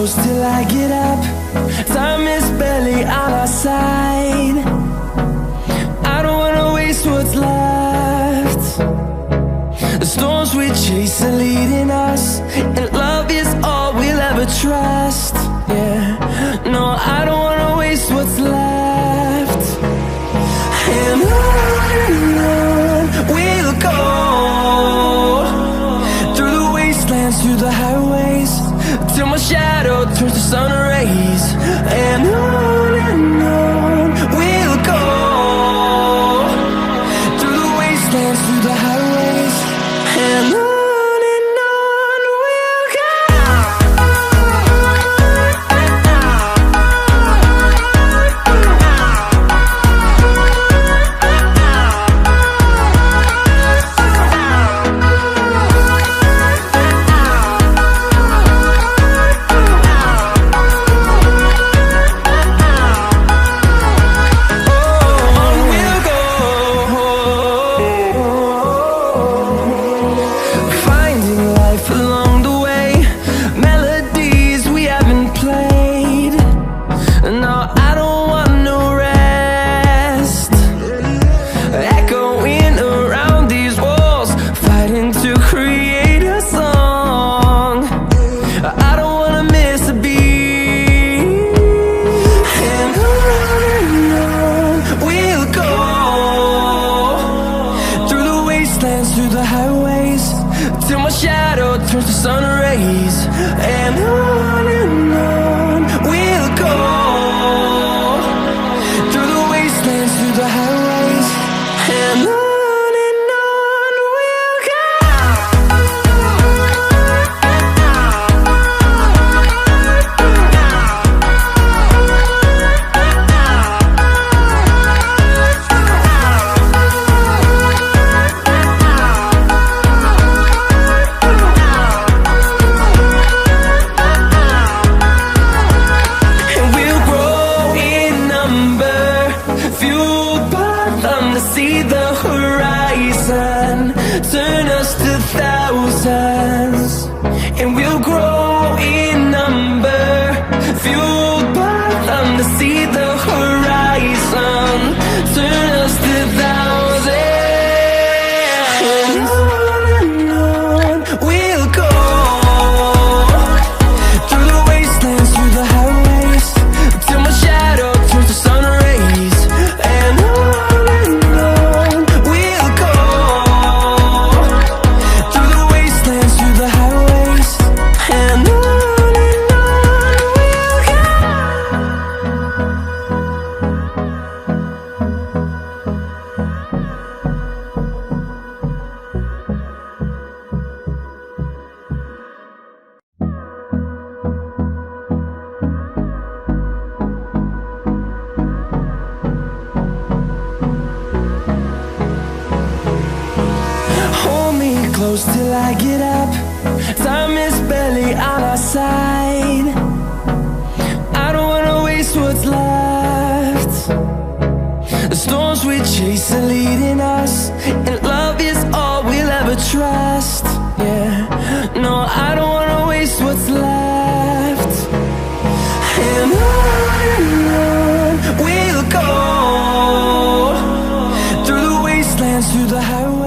close till I get up. Time is barely on our side. I don't wanna waste what's left. The storms we chase are leading us, and love is all we'll ever trust. Yeah, no, I don't wanna waste what's left. And on we'll go, through the wastelands, through the highways, till my shadow turns to sun rays. And on we'll go, through the wastelands, through the highways, and on we'll go. Through the highways, till my shadow turns to sun rays. And on we'll go, through the wastelands, through the highways, and on we'll go. See the horizon, turn us to thousands, and we'll grow in number, fueled by them to see the horizon, turn us to thousands, and on we'll go, through the wastelands, through the highways, till my shadow turns to sun rays. And close till I get up. Time is barely on our side. I don't wanna waste what's left. The storms we chase are leading us, and love is all we'll ever trust. Yeah, no, I don't wanna waste what's left. And on we'll go, through the wastelands, through the highways.